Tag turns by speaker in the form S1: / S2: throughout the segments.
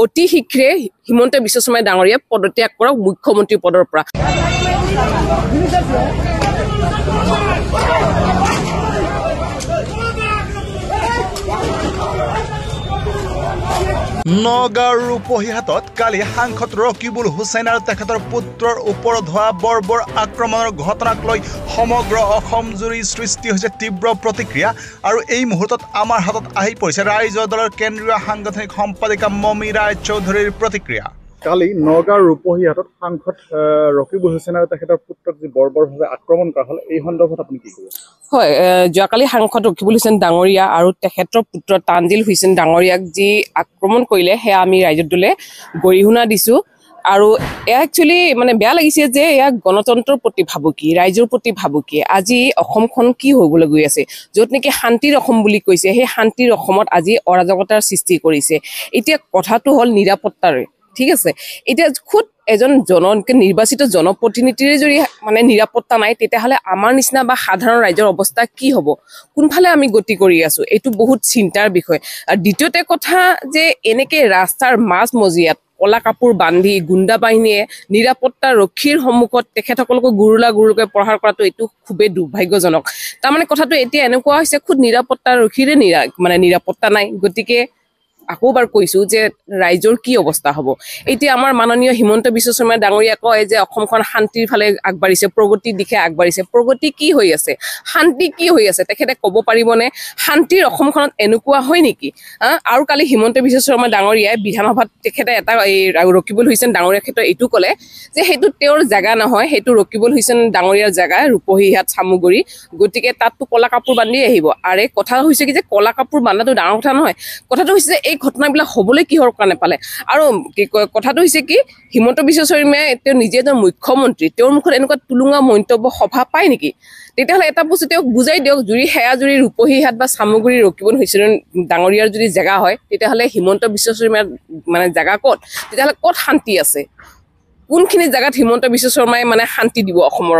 S1: অতি শীঘ্ৰে হিমন্ত বিশ্ব শৰ্মা ডাঙৰীয়া পদত্যাগ কৰক মুখ্যমন্ত্ৰী পদৰ পৰা।
S2: নগাঁৱৰ ৰূপহীহাটত কালি সাংসদ ৰকিবুল হুছেইন আৰু তেখেতৰ পুত্ৰৰ ওপৰত হোৱা বৰ্বৰ আক্ৰমণৰ ঘটনাক লৈ সমগ্ৰ অসম জুৰি সৃষ্টি হৈছে তীব্ৰ প্ৰতিক্ৰিয়া। আৰু এই মুহূৰ্তত আমাৰ হাতত আহি পৰিছে ৰাইজৰ দলৰ কেন্দ্ৰীয় সাংগঠনিক সম্পাদিকা মমী ৰায় চৌধুৰীৰ প্ৰতিক্ৰিয়া।
S3: কালি নগাঁৱৰ ৰূপহীহাটত সাংসদ ৰকিবুল হুছেইন আৰু তেখেতৰ পুত্ৰক যি বৰ্বৰভাৱে আক্ৰমণ কৰা হ'ল, এই সন্দৰ্ভত আপুনি কি ক'ব?
S1: হয়, যোৱাকালি সাংসদ ৰকিবুল হুছেইন ডাঙৰীয়া আৰু তেখেতৰ পুত্ৰ তানজিল হুছেইন ডাঙৰীয়াক যি আক্ৰমণ কৰিলে সেয়া আমি ৰাইজৰ দলে গৰিহণা দিছোঁ। আৰু এয়া একচুৱেলি মানে বেয়া লাগিছে যে এয়া গণতন্ত্ৰৰ প্ৰতি ভাবুকি, ৰাইজৰ প্ৰতি ভাবুকি। আজি অসমখন কি হ'বলৈ গৈ আছে, য'ত নেকি শান্তিৰ অসম বুলি কৈছে, সেই শান্তিৰ অসমত আজি অৰাজকতাৰ সৃষ্টি কৰিছে। এতিয়া কথাটো হ'ল নিৰাপত্তাৰে, ঠিক আছে। এতিয়া খুদ এজন নিৰ্বাচিত জনপ্ৰতিনিধিৰে যদি মানে নিৰাপত্তা নাই, তেতিয়াহ'লে আমাৰ নিচিনা বা সাধাৰণ ৰাইজৰ অৱস্থা কি হ'ব, কোনফালে আমি গতি কৰি আছো, এইটো বহুত চিন্তাৰ বিষয়। আৰু দ্বিতীয়তে কথা যে এনেকে ৰাস্তাৰ মাজ মজিয়াত কলা কাপোৰ বান্ধি গুণ্ডা বাহিনীয়ে নিৰাপত্তা ৰক্ষীৰ সন্মুখত তেখেতসকলকো গুৰুলাকৈ প্ৰহাৰ কৰাটো এইটো খুবেই দুৰ্ভাগ্যজনক। তাৰমানে কথাটো এতিয়া এনেকুৱা হৈছে খুদ নিৰাপত্তা ৰক্ষীৰে নিৰাপত্তা নাই। গতিকে আকৌ এবাৰ কৈছো যে ৰাইজৰ কি অৱস্থা হ'ব। এতিয়া আমাৰ মাননীয় হিমন্ত বিশ্ব শৰ্মা ডাঙৰীয়া কয় যে অসমখন শান্তিৰ ফালে আগবাঢ়িছে, প্ৰগতিৰ দিশে আগবাঢ়িছে। প্ৰগতি কি হৈ আছে, শান্তি কি হৈ আছে, তেখেতে ক'ব পাৰিবনে? শান্তিৰ অসমখনত এনেকুৱা হয় নেকি? আৰু কালি হিমন্ত বিশ্ব শৰ্মা ডাঙৰীয়াই বিধানসভাত তেখেতে এটা ৰকিবুল হুছেইন ডাঙৰীয়াৰ ক্ষেত্ৰত এইটো ক'লে যে সেইটো তেওঁৰ জেগা নহয়, সেইটো ৰকিবুল হুছেইন ডাঙৰীয়াৰ জেগা, ৰূপহীহাট চামুগুৰি। গতিকে তাততো কলা কাপোৰ বান্ধি আহিব। আৰু কথা হৈছে কি যে কলা কাপোৰ বান্ধাটো ডাঙৰ কথা নহয়। কথাটো হৈছে যে এই ঘটনাবিলাক হ'বলৈ কিহৰ কাৰণে পালে। আৰু কথাটো হৈছে কি, হিমন্ত বিশ্ব শৰ্মাই তেওঁ নিজে এজন মুখ্যমন্ত্ৰী, তেওঁৰ মুখত এনেকুৱা টুলুঙা মন্তব্য সভা পায় নেকি? তেতিয়াহ'লে এটা বস্তু তেওঁক বুজাই দিয়ক, সেয়া যদি ৰূপহীহাট বা চামুগুৰি ৰকিবুল হুছেইন ডাঙৰীয়াৰ যদি জেগা হয়, তেতিয়াহ'লে হিমন্ত বিশ্ব শৰ্মাৰ মানে জেগা ক'ত? তেতিয়াহ'লে ক'ত শান্তি আছে? কোনখিনি জেগাত হিমন্ত বিশ্ব শৰ্মাই মানে শান্তি দিব অসমৰ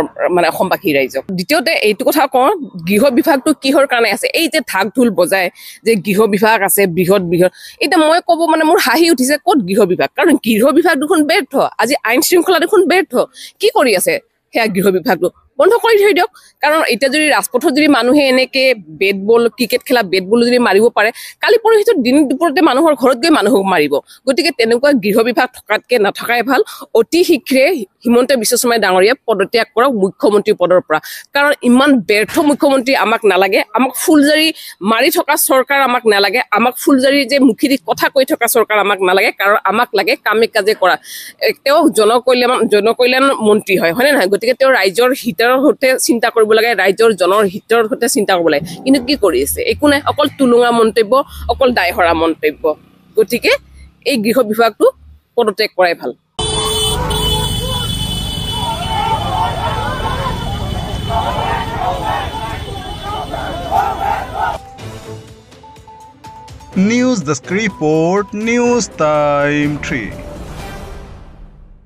S1: অসমবাসী ৰাইজক? দ্বিতীয়তে এইটো কথা কওঁ, গৃহ বিভাগটো কিহৰ কাৰণে আছে? এই যে ঢাক ঢোল বজাই যে গৃহ বিভাগ আছে বৃহৎ। এতিয়া মই ক'ব মোৰ হাঁহি উঠিছে, ক'ত গৃহ বিভাগ? কাৰণ গৃহ বিভাগ দেখোন ব্যৰ্থ, আজি আইন শৃংখলা দেখোন ব্যৰ্থ। কি কৰি আছে সেয়া গৃহ বিভাগটো? বন্ধ কৰি থৈ দিয়ক। কাৰণ এতিয়া যদি ৰাজপথত যদি মানুহে এনেকে বেট বল, ক্ৰিকেট খেলা বেট বল যদি মাৰিব পাৰে, কালি পৰহিটো দিন দুপৰতে মানুহৰ ঘৰত গৈ মানুহক মাৰিব। গতিকে তেনেকুৱা গৃহ বিভাগ থকাতকে নথকাই ভাল। অতি শীঘ্ৰে হিমন্ত বিশ্ব শৰ্মা ডাঙৰীয়া পদত্যাগ কৰক মুখ্যমন্ত্ৰী পদৰ পৰা। কাৰণ ইমান ব্যৰ্থ মুখ্যমন্ত্ৰী আমাক নালাগে। আমাক ফুলজাৰি মাৰি থকা চৰকাৰ আমাক নালাগে। আমাক ফুলজাৰি যে মুখেদি কথা কৈ থকা চৰকাৰ আমাক নালাগে। কাৰণ আমাক লাগে কামে কাজে কৰা। তেওঁ জনকল্যাণ মন্ত্ৰী হয় নে নহয়? গতিকে তেওঁ ৰাইজৰ হিতৰ সৈতে চিন্তা কৰিব লাগে, ৰাইজৰ জনৰ হিতৰ সৈতে চিন্তা কৰিব লাগে। কিন্তু কি কৰি আছে? একো নাই, অকল টুলুঙা মন্তব্য, অকল দায়হৰা মন্তব্য। গতিকে এই গৃহ বিভাগটো পদত্যাগ কৰাই ভাল।
S2: News desk report, news time 3।